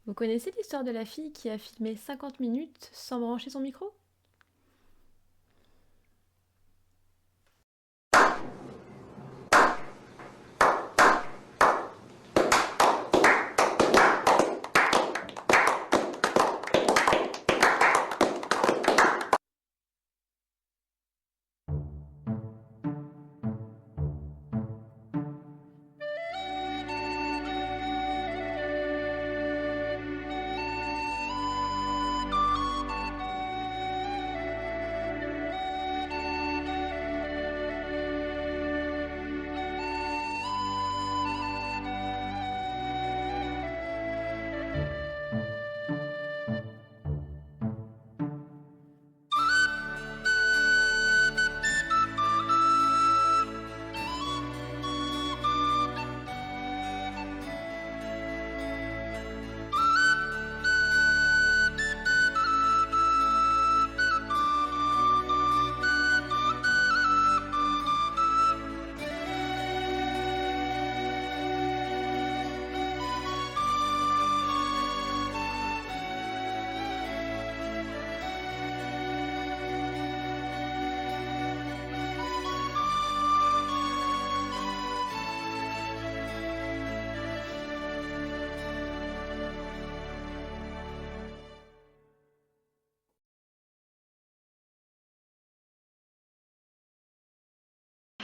Vous connaissez l'histoire de la fille qui a filmé 50 minutes sans brancher son micro?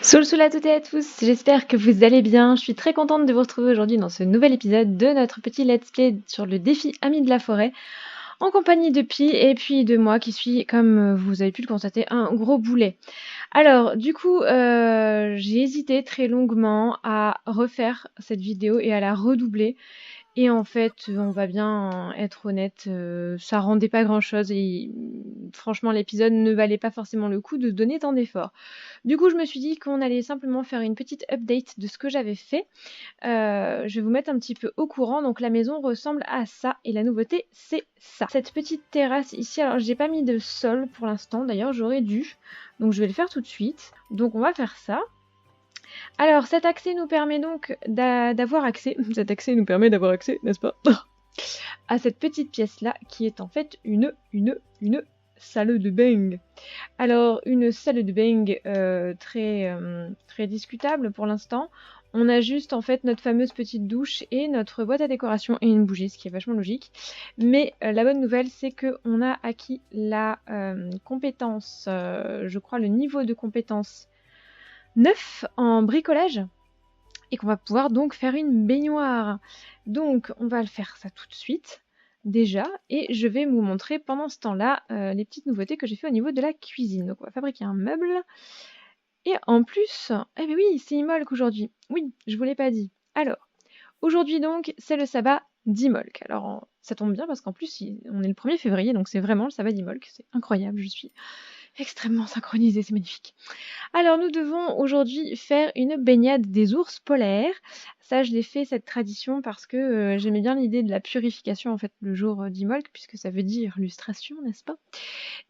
Soul à toutes et à tous, j'espère que vous allez bien. Je suis très contente de vous retrouver aujourd'hui dans ce nouvel épisode de notre petit let's play sur le défi Amis de la forêt, en compagnie de Pi et puis de moi qui suis, comme vous avez pu le constater, un gros boulet. Alors, du coup, j'ai hésité très longuement à refaire cette vidéo et à la redoubler. Et en fait, on va bien être honnête, ça rendait pas grand-chose et franchement, l'épisode ne valait pas forcément le coup de donner tant d'efforts. Du coup, je me suis dit qu'on allait simplement faire une petite update de ce que j'avais fait. Je vais vous mettre un petit peu au courant. Donc la maison ressemble à ça et la nouveauté, c'est ça. Cette petite terrasse ici, alors j'ai pas mis de sol pour l'instant, d'ailleurs j'aurais dû. Donc je vais le faire tout de suite. Donc on va faire ça. Alors cet accès nous permet donc d'avoir accès, cet accès nous permet d'avoir accès, n'est-ce pas, à cette petite pièce-là qui est en fait une salle de bain. Alors, une salle de bain très discutable pour l'instant. On a juste en fait notre fameuse petite douche et notre boîte à décoration et une bougie, ce qui est vachement logique. Mais la bonne nouvelle, c'est qu'on a acquis la compétence, je crois le niveau de compétence 9 en bricolage et qu'on va pouvoir donc faire une baignoire. Donc, on va le faire ça tout de suite déjà et je vais vous montrer pendant ce temps-là les petites nouveautés que j'ai fait au niveau de la cuisine. Donc on va fabriquer un meuble et en plus, eh bien oui, c'est Imolc aujourd'hui. Oui, je vous l'ai pas dit. Alors, aujourd'hui donc, c'est le sabbat d'Imolc. Alors ça tombe bien parce qu'en plus on est le 1er février donc c'est vraiment le sabbat d'Imolc, c'est incroyable, je suis extrêmement synchronisée, c'est magnifique. Alors nous devons aujourd'hui faire une baignade des ours polaires. Ça, je l'ai fait cette tradition parce que j'aimais bien l'idée de la purification en fait le jour d'Imolc, puisque ça veut dire lustration, n'est-ce pas?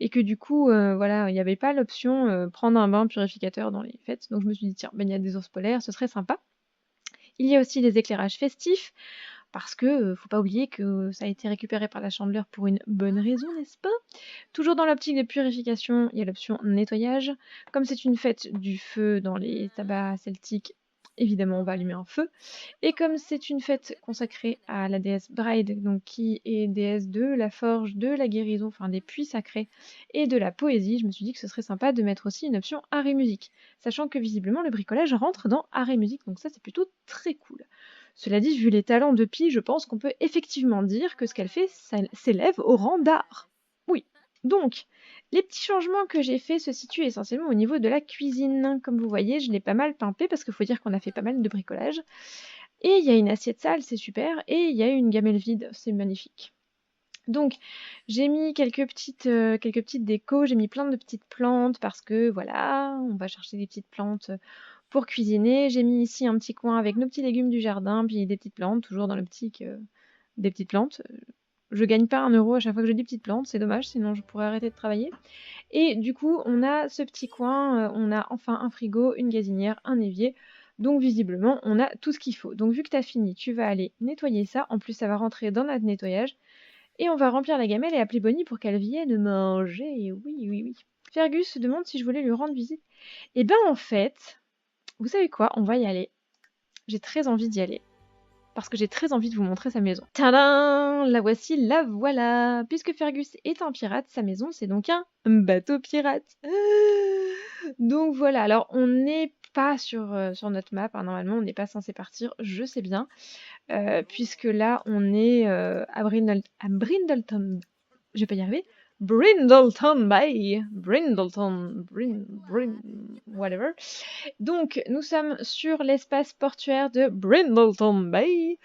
Et que du coup, voilà, il n'y avait pas l'option prendre un bain purificateur dans les fêtes. Donc je me suis dit, tiens, baignade des ours polaires, ce serait sympa. Il y a aussi les éclairages festifs, parce que faut pas oublier que ça a été récupéré par la Chandeleur pour une bonne raison, n'est-ce pas? Toujours dans l'optique de purification, il y a l'option nettoyage. Comme c'est une fête du feu dans les tabacs celtiques, évidemment on va allumer un feu. Et comme c'est une fête consacrée à la déesse Bride, donc qui est déesse de la forge, de la guérison, enfin des puits sacrés et de la poésie, je me suis dit que ce serait sympa de mettre aussi une option art et musique, sachant que visiblement le bricolage rentre dans art et musique, donc ça c'est plutôt très cool. Cela dit, vu les talents de Pi, je pense qu'on peut effectivement dire que ce qu'elle fait s'élève au rang d'art. Oui. Donc, les petits changements que j'ai faits se situent essentiellement au niveau de la cuisine. Comme vous voyez, je l'ai pas mal pimpé parce qu'il faut dire qu'on a fait pas mal de bricolage. Et il y a une assiette sale, c'est super. Et il y a une gamelle vide, c'est magnifique. Donc, j'ai mis quelques petites décos, j'ai mis plein de petites plantes parce que voilà, on va chercher des petites plantes pour cuisiner. J'ai mis ici un petit coin avec nos petits légumes du jardin, puis des petites plantes, toujours dans l'optique des petites plantes. Je gagne pas 1 € à chaque fois que je dis petites plantes, c'est dommage, sinon je pourrais arrêter de travailler. Et du coup, on a ce petit coin, on a enfin un frigo, une gazinière, un évier. Donc visiblement, on a tout ce qu'il faut. Donc vu que tu as fini, tu vas aller nettoyer ça. En plus, ça va rentrer dans notre nettoyage. Et on va remplir la gamelle et appeler Bonnie pour qu'elle vienne manger. Oui, oui, oui. Fergus se demande si je voulais lui rendre visite. Eh ben en fait, vous savez quoi? On va y aller. J'ai très envie d'y aller. Parce que j'ai très envie de vous montrer sa maison. Tadam! La voici, la voilà! Puisque Fergus est un pirate, sa maison c'est donc un bateau pirate. Donc voilà, alors on n'est pas sur notre map, hein, normalement on n'est pas censé partir, je sais bien. Puisque là on est à Brindleton. Je vais pas y arriver. Brindleton Bay. Whatever. Donc, nous sommes sur l'espace portuaire de Brindleton Bay,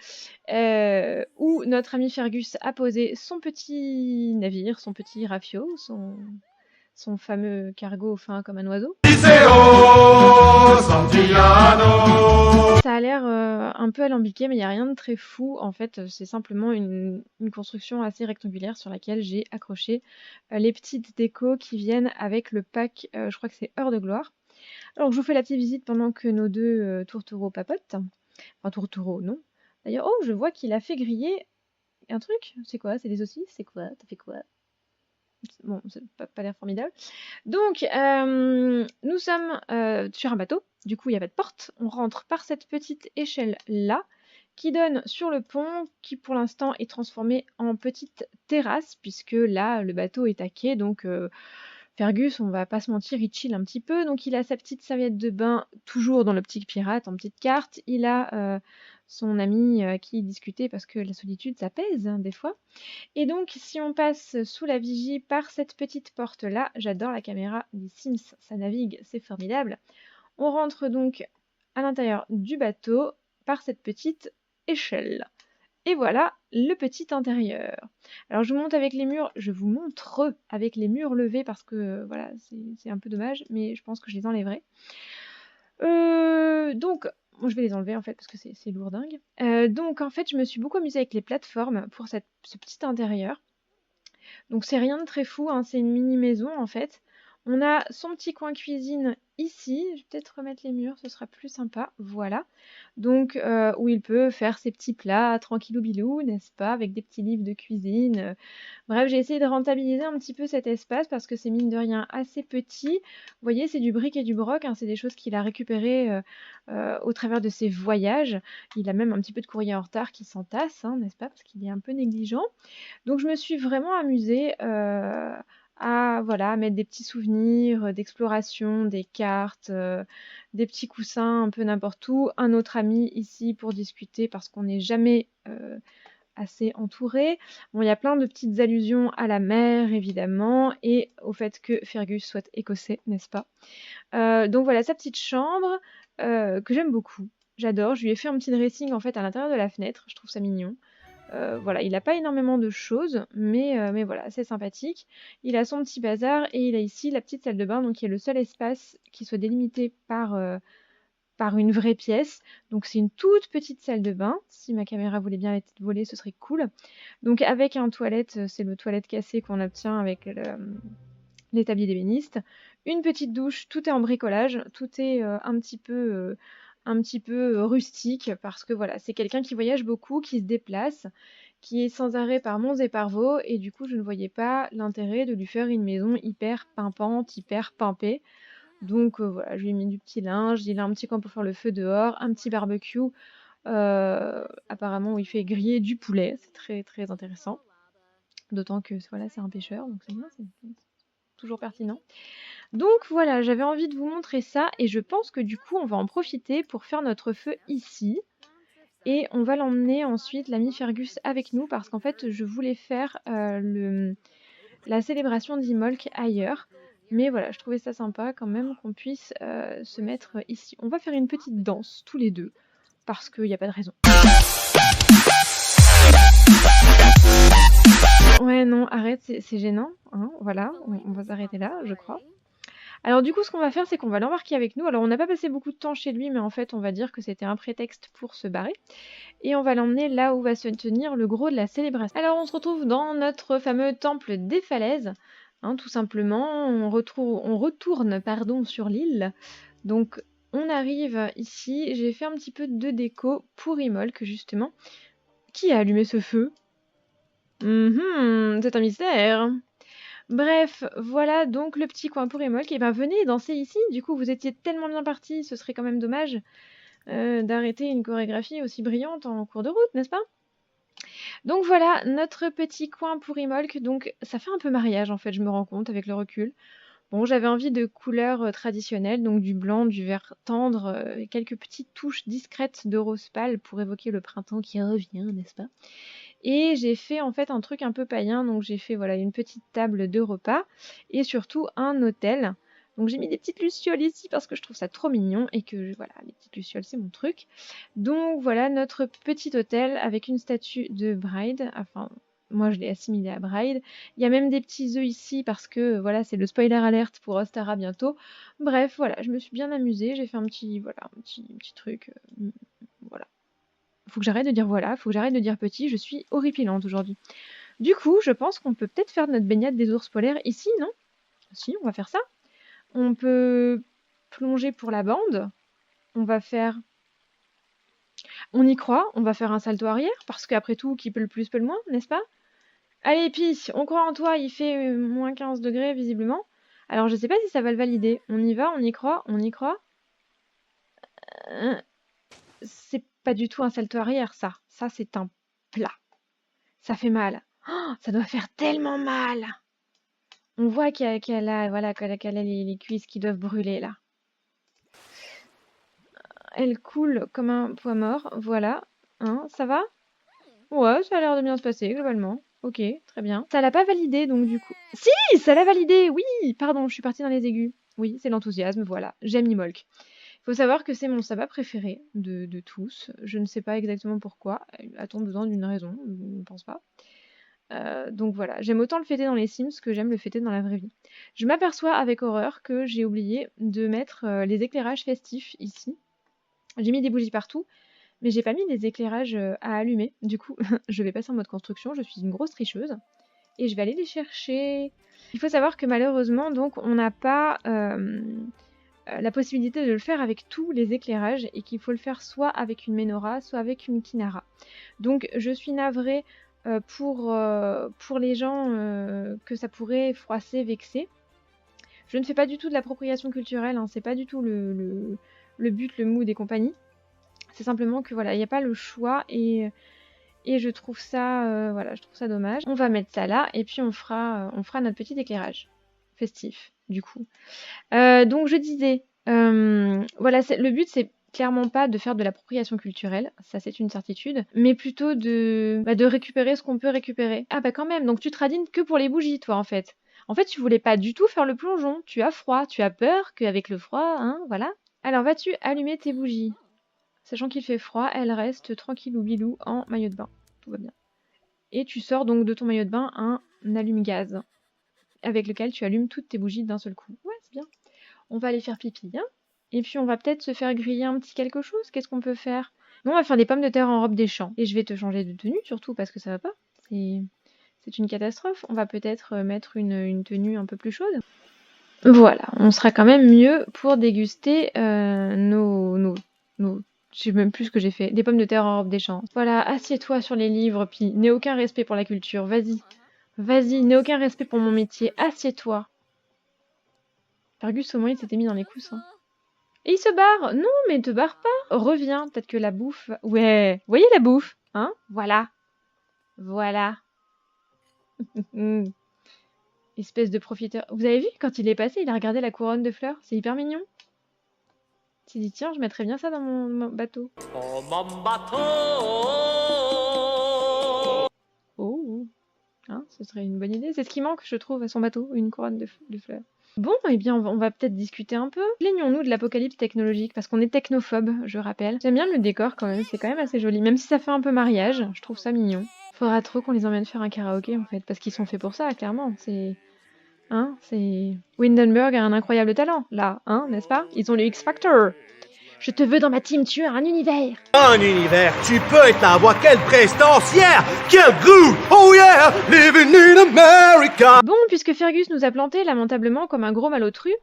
où notre ami Fergus a posé son petit navire, son petit rafio, son fameux cargo fin comme un oiseau. Ça a l'air un peu alambiqué, mais il n'y a rien de très fou. En fait, c'est simplement une construction assez rectangulaire sur laquelle j'ai accroché les petites décos qui viennent avec le pack, je crois que c'est Heure de Gloire. Alors, je vous fais la petite visite pendant que nos deux tourtereaux papotent. Enfin, tourtereaux, non. D'ailleurs, oh, je vois qu'il a fait griller un truc. C'est quoi? C'est des saucisses? C'est quoi? T'as fait quoi? Bon, c'est pas l'air formidable. Donc, nous sommes sur un bateau. Du coup, il n'y a pas de porte. On rentre par cette petite échelle-là, qui donne sur le pont, qui pour l'instant est transformé en petite terrasse, puisque là, le bateau est à quai. Donc, Fergus, on va pas se mentir, il chill un petit peu. Donc, il a sa petite serviette de bain, toujours dans l'optique pirate, en petite carte. Il a son ami qui discutait, parce que la solitude, ça pèse, hein, des fois. Et donc, si on passe sous la vigie par cette petite porte-là, j'adore la caméra des Sims, ça navigue, c'est formidable. On rentre donc à l'intérieur du bateau par cette petite échelle. Et voilà le petit intérieur. Alors, je vous montre avec les murs, je vous montre avec les murs levés parce que voilà, c'est un peu dommage, mais je pense que je les enlèverai. Donc, bon, je vais les enlever en fait parce que c'est lourdingue. Donc, en fait, je me suis beaucoup amusée avec les plateformes pour ce petit intérieur. Donc c'est rien de très fou, hein, c'est une mini maison en fait. On a son petit coin cuisine ici. Je vais peut-être remettre les murs, ce sera plus sympa. Voilà. Donc où il peut faire ses petits plats tranquillou bilou, n'est-ce pas, avec des petits livres de cuisine. Bref, j'ai essayé de rentabiliser un petit peu cet espace parce que c'est mine de rien assez petit. Vous voyez, c'est du bric et du broc, hein, c'est des choses qu'il a récupérées au travers de ses voyages. Il a même un petit peu de courrier en retard qui s'entasse, hein, n'est-ce pas, parce qu'il est un peu négligent. Donc je me suis vraiment amusée à voilà, mettre des petits souvenirs d'exploration, des cartes, des petits coussins un peu n'importe où. Un autre ami ici pour discuter parce qu'on n'est jamais assez entouré. Bon, il y a plein de petites allusions à la mer, évidemment, et au fait que Fergus soit écossais, n'est-ce pas? Donc voilà, sa petite chambre que j'aime beaucoup. J'adore. Je lui ai fait un petit dressing en fait à l'intérieur de la fenêtre. Je trouve ça mignon. Voilà, il n'a pas énormément de choses, mais voilà, c'est sympathique. Il a son petit bazar et il a ici la petite salle de bain, donc qui est le seul espace qui soit délimité par une vraie pièce. Donc c'est une toute petite salle de bain. Si ma caméra voulait bien être volée, ce serait cool. Donc avec un toilette, c'est le toilette cassé qu'on obtient avec l'établi d'ébéniste. Une petite douche, tout est en bricolage, tout est un petit peu rustique parce que voilà, c'est quelqu'un qui voyage beaucoup, qui se déplace, qui est sans arrêt par monts et par vaux, et du coup je ne voyais pas l'intérêt de lui faire une maison hyper pimpante, hyper pimpée. Donc voilà, je lui ai mis du petit linge, il a un petit coin pour faire le feu dehors, un petit barbecue, apparemment où il fait griller du poulet, c'est très très intéressant. D'autant que voilà, c'est un pêcheur, donc c'est bien, c'est toujours pertinent. Donc voilà, j'avais envie de vous montrer ça et je pense que du coup on va en profiter pour faire notre feu ici et on va l'emmener ensuite, l'ami Fergus, avec nous parce qu'en fait je voulais faire la célébration d'Imolc ailleurs. Mais voilà, je trouvais ça sympa quand même qu'on puisse se mettre ici. On va faire une petite danse tous les deux parce qu'il n'y a pas de raison. Ouais, non, arrête, c'est gênant. Hein, voilà, on va s'arrêter là, je crois. Alors du coup, ce qu'on va faire, c'est qu'on va l'embarquer avec nous. Alors on n'a pas passé beaucoup de temps chez lui, mais en fait, on va dire que c'était un prétexte pour se barrer. Et on va l'emmener là où va se tenir le gros de la célébration. Alors on se retrouve dans notre fameux temple des falaises. Hein, tout simplement, on retourne sur l'île. Donc on arrive ici. J'ai fait un petit peu de déco pour Imolc, justement. Qui a allumé ce feu? C'est un mystère. Bref, voilà donc le petit coin pour Imolc. Et ben venez danser ici. Du coup, vous étiez tellement bien partis, ce serait quand même dommage d'arrêter une chorégraphie aussi brillante en cours de route, n'est-ce pas? Donc voilà, notre petit coin pour Imolc. Donc ça fait un peu mariage en fait, je me rends compte avec le recul. Bon, j'avais envie de couleurs traditionnelles, donc du blanc, du vert tendre, et quelques petites touches discrètes de rose pâle pour évoquer le printemps qui revient, n'est-ce pas? Et j'ai fait en fait un truc un peu païen, donc j'ai fait voilà une petite table de repas et surtout un autel. Donc j'ai mis des petites lucioles ici parce que je trouve ça trop mignon et que voilà, les petites lucioles c'est mon truc. Donc voilà notre petit autel avec une statue de Bride, enfin moi je l'ai assimilé à Bride. Il y a même des petits œufs ici parce que voilà, c'est le spoiler alert pour Ostara bientôt. Bref, voilà, je me suis bien amusée, j'ai fait un petit voilà, un petit truc voilà. Faut que j'arrête de dire voilà, faut que j'arrête de dire petit, je suis horripilante aujourd'hui. Du coup, je pense qu'on peut peut-être faire notre baignade des ours polaires ici, non? Si, on va faire ça. On peut plonger pour la bande. On va faire... On y croit, on va faire un salto arrière, parce qu'après tout, qui peut le plus peut le moins, n'est-ce pas? Allez, Pi, on croit en toi, il fait moins 15 degrés, visiblement. Alors, je sais pas si ça va le valider. On y va, on y croit, on y croit. C'est pas du tout un salto arrière, ça. Ça, c'est un plat. Ça fait mal. Oh, ça doit faire tellement mal. On voit qu'elle a, voilà, qu'elle a les cuisses qui doivent brûler là. Elle coule comme un poids mort, voilà. Hein, ça va? Ouais, ça a l'air de bien se passer globalement. Ok, très bien. Ça l'a pas validé donc du coup. Si, ça l'a validé, oui! Pardon, je suis partie dans les aigus. Oui, c'est l'enthousiasme, voilà. J'aime Imolc. Faut savoir que c'est mon sabbat préféré de tous. Je ne sais pas exactement pourquoi. A-t-on besoin d'une raison? Je ne pense pas. Donc voilà, j'aime autant le fêter dans les Sims que j'aime le fêter dans la vraie vie. Je m'aperçois avec horreur que j'ai oublié de mettre les éclairages festifs ici. J'ai mis des bougies partout, mais j'ai pas mis les éclairages à allumer. Du coup, je vais passer en mode construction, je suis une grosse tricheuse. Et je vais aller les chercher. Il faut savoir que malheureusement, donc, on n'a pas la possibilité de le faire avec tous les éclairages et qu'il faut le faire soit avec une menorah, soit avec une kinara. Donc je suis navrée pour les gens que ça pourrait froisser, vexer. Je ne fais pas du tout de l'appropriation culturelle, hein, c'est pas du tout le but, le mood et compagnie. C'est simplement que voilà, il n'y a pas le choix et je trouve ça, voilà, je trouve ça dommage. On va mettre ça là et puis on fera notre petit éclairage festif du coup. Donc je disais, voilà, le but c'est clairement pas de faire de l'appropriation culturelle, ça c'est une certitude, mais plutôt de récupérer ce qu'on peut récupérer. Ah bah quand même, donc tu te radines que pour les bougies toi en fait. En fait tu voulais pas du tout faire le plongeon, tu as froid, tu as peur qu'avec le froid, hein, voilà. Alors vas-tu allumer tes bougies? Sachant qu'il fait froid, elle reste tranquille ou bilou en maillot de bain, tout va bien. Et tu sors donc de ton maillot de bain un allume-gaz, avec lequel tu allumes toutes tes bougies d'un seul coup. Ouais, c'est bien. On va aller faire pipi, hein. Et puis on va peut-être se faire griller un petit quelque chose. Qu'est-ce qu'on peut faire? Non, on va faire des pommes de terre en robe des champs. Et je vais te changer de tenue surtout parce que ça va pas. C'est une catastrophe. On va peut-être mettre une tenue un peu plus chaude. Voilà, on sera quand même mieux pour déguster je sais même plus ce que j'ai fait. Des pommes de terre en robe des champs. Voilà, assieds-toi sur les livres, puis n'aie aucun respect pour la culture. Vas-y. Vas-y, n'aie aucun respect pour mon métier. Assieds-toi. Fergus, au moins, il s'était mis dans les coussins. Et il se barre. Non, mais ne te barre pas. Reviens, peut-être que la bouffe... Ouais, voyez la bouffe, hein? Voilà. Voilà. Espèce de profiteur. Vous avez vu, quand il est passé, il a regardé la couronne de fleurs. C'est hyper mignon. Il s'est dit, tiens, je mettrais bien ça dans mon bateau. Oh, mon bateau. Oh. Hein, ce serait une bonne idée. C'est ce qui manque, je trouve, à son bateau, une couronne de fleurs. Bon, eh bien, on va peut-être discuter un peu. Plaignons-nous de l'apocalypse technologique, parce qu'on est technophobe, je rappelle. J'aime bien le décor quand même, c'est quand même assez joli. Même si ça fait un peu mariage, je trouve ça mignon. Faudra trop qu'on les emmène faire un karaoké, en fait, parce qu'ils sont faits pour ça, clairement. C'est... Windenburg a un incroyable talent, là, hein, n'est-ce pas? Ils ont le X-Factor. Je te veux dans ma team, tu as un univers. Un univers, tu peux et t'avoir quelle prestance, yeah, quel goût, oh yeah, living in America. Bon, puisque Fergus nous a planté lamentablement comme un gros malotru,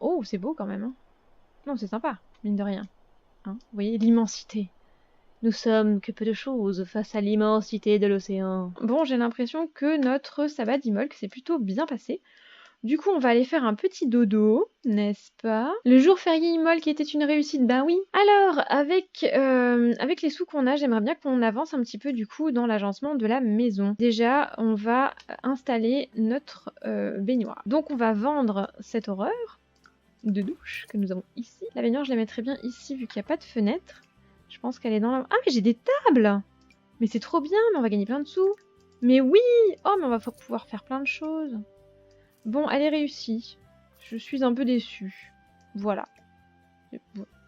oh, c'est beau quand même, hein. Non, c'est sympa. mine de rien. Hein, vous voyez l'immensité. Nous sommes que peu de choses face à l'immensité de l'océan. Bon, j'ai l'impression que notre sabbat d'Imolc s'est plutôt bien passé. Du coup, on va aller faire un petit dodo, n'est-ce pas? Le jour férié Imolc était une réussite, ben oui. Alors, avec les sous qu'on a, j'aimerais bien qu'on avance un petit peu du coup dans l'agencement de la maison. Déjà, on va installer notre baignoire. Donc, on va vendre cette horreur de douche que nous avons ici. La baignoire, je la mettrais bien ici vu qu'il n'y a pas de fenêtre. Je pense qu'elle est dans la... Ah, mais j'ai des tables! Mais c'est trop bien, mais on va gagner plein de sous. Mais oui! Oh, mais on va pouvoir faire plein de choses. Bon, elle est réussie. Je suis un peu déçue. Voilà.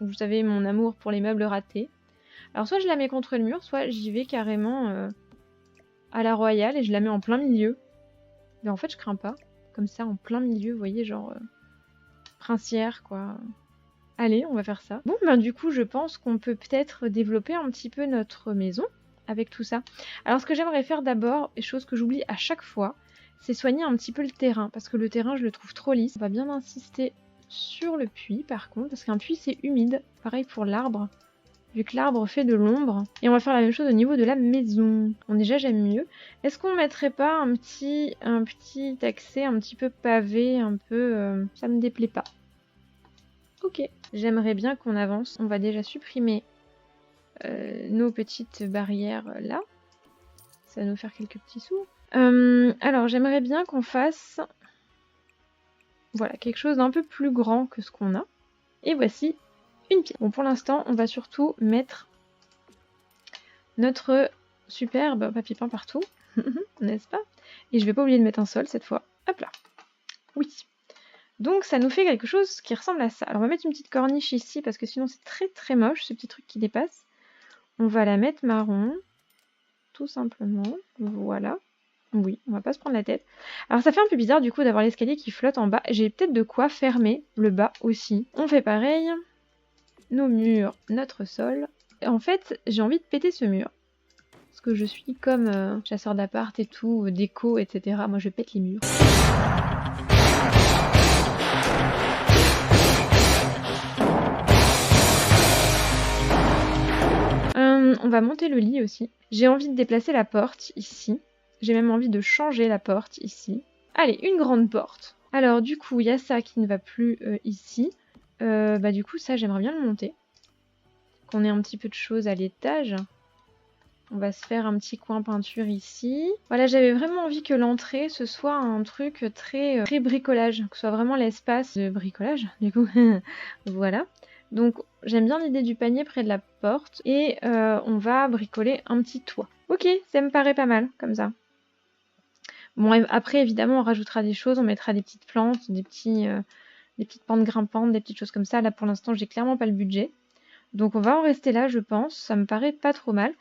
Vous savez, mon amour pour les meubles ratés. Alors, soit je la mets contre le mur, soit j'y vais carrément à la royale et je la mets en plein milieu. Mais en fait, je crains pas. Comme ça, en plein milieu, vous voyez, genre... princière, quoi. Allez, on va faire ça. Bon, ben du coup, je pense qu'on peut peut-être développer un petit peu notre maison avec tout ça. Alors, ce que j'aimerais faire d'abord, et chose que j'oublie à chaque fois, c'est soigner un petit peu le terrain, parce que le terrain, je le trouve trop lisse. On va bien insister sur le puits, par contre, parce qu'un puits, c'est humide. Pareil pour l'arbre, vu que l'arbre fait de l'ombre. Et on va faire la même chose au niveau de la maison. Bon, déjà, j'aime mieux. Est-ce qu'on mettrait pas un petit accès un petit peu pavé, un peu... ça me déplaît pas. Ok, j'aimerais bien qu'on avance. On va déjà supprimer nos petites barrières là. Ça va nous faire quelques petits sous. Alors, j'aimerais bien qu'on fasse voilà, quelque chose d'un peu plus grand que ce qu'on a. Et voici une pièce. Bon, pour l'instant, on va surtout mettre notre superbe papier peint partout. N'est-ce pas? Et je vais pas oublier de mettre un sol cette fois. Hop là. Oui. Donc ça nous fait quelque chose qui ressemble à ça. Alors on va mettre une petite corniche ici parce que sinon c'est très très moche ce petit truc qui dépasse. On va la mettre marron, tout simplement. Voilà. Oui, on va pas se prendre la tête. Alors ça fait un peu bizarre du coup d'avoir l'escalier qui flotte en bas. J'ai peut-être de quoi fermer le bas aussi. On fait pareil. Nos murs, notre sol. Et en fait, j'ai envie de péter ce mur. Parce que je suis comme chasseur d'appart et tout, déco, etc. Moi je pète les murs. On va monter le lit aussi. J'ai envie de déplacer la porte ici. J'ai même envie de changer la porte ici. Allez, une grande porte. Alors du coup, il y a ça qui ne va plus ici. Bah du coup, ça, j'aimerais bien le monter. Qu'on ait un petit peu de choses à l'étage. On va se faire un petit coin peinture ici. Voilà, j'avais vraiment envie que l'entrée, ce soit un truc très, très bricolage. Que ce soit vraiment l'espace de bricolage, du coup. Voilà. Donc j'aime bien l'idée du panier près de la porte et on va bricoler un petit toit. Ok, ça me paraît pas mal comme ça. Bon, après évidemment on rajoutera des choses, on mettra des petites plantes, des petites pentes grimpantes, des petites choses comme ça. Là pour l'instant j'ai clairement pas le budget. Donc on va en rester là je pense, ça me paraît pas trop mal.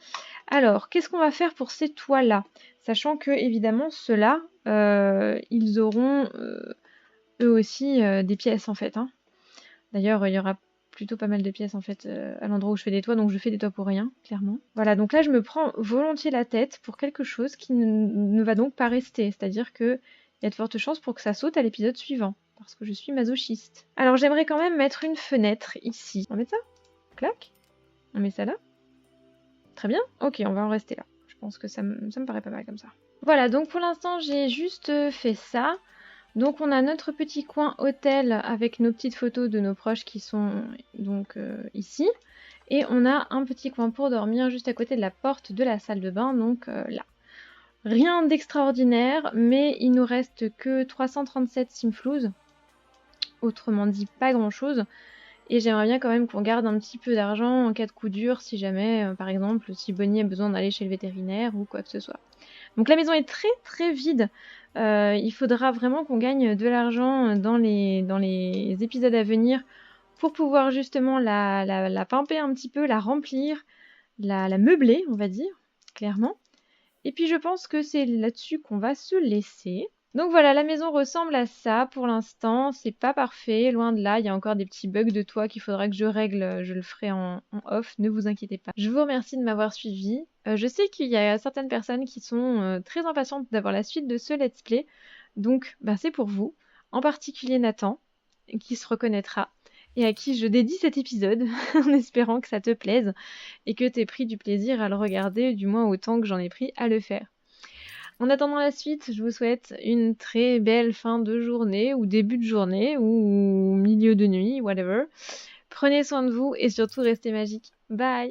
Alors qu'est-ce qu'on va faire pour ces toits là? Sachant que évidemment ceux-là, ils auront eux aussi des pièces en fait. Hein. D'ailleurs il y aura plutôt pas mal de pièces en fait à l'endroit où je fais des toits, donc je fais des toits pour rien, clairement. Voilà, donc là je me prends volontiers la tête pour quelque chose qui ne va donc pas rester, c'est-à-dire que il y a de fortes chances pour que ça saute à l'épisode suivant, parce que je suis masochiste. Alors j'aimerais quand même mettre une fenêtre ici. On va mettre ça? Clac. On met ça là. Très bien. Ok, on va en rester là. Je pense que ça me paraît pas mal comme ça. Voilà, donc pour l'instant j'ai juste fait ça. Donc on a notre petit coin hôtel avec nos petites photos de nos proches qui sont donc ici. Et on a un petit coin pour dormir juste à côté de la porte de la salle de bain, donc là. Rien d'extraordinaire, mais il nous reste que 337 simflouz. Autrement dit, pas grand chose. Et j'aimerais bien quand même qu'on garde un petit peu d'argent en cas de coup dur, si jamais, par exemple, si Bonnie a besoin d'aller chez le vétérinaire ou quoi que ce soit. Donc la maison est très très vide. Il faudra vraiment qu'on gagne de l'argent dans les épisodes à venir pour pouvoir justement la pimper un petit peu, la remplir, la meubler, on va dire, clairement. Et puis je pense que c'est là-dessus qu'on va se laisser. Donc voilà, la maison ressemble à ça pour l'instant. C'est pas parfait, loin de là. Il y a encore des petits bugs de toit qu'il faudra que je règle. Je le ferai en off, ne vous inquiétez pas. Je vous remercie de m'avoir suivi. Je sais qu'il y a certaines personnes qui sont très impatientes d'avoir la suite de ce let's play. Donc c'est pour vous, en particulier Nathan, qui se reconnaîtra. et à qui je dédie cet épisode, en espérant que ça te plaise et que tu aies pris du plaisir à le regarder, du moins autant que j'en ai pris à le faire. En attendant la suite, je vous souhaite une très belle fin de journée ou début de journée ou milieu de nuit, whatever. Prenez soin de vous et surtout restez magiques. Bye!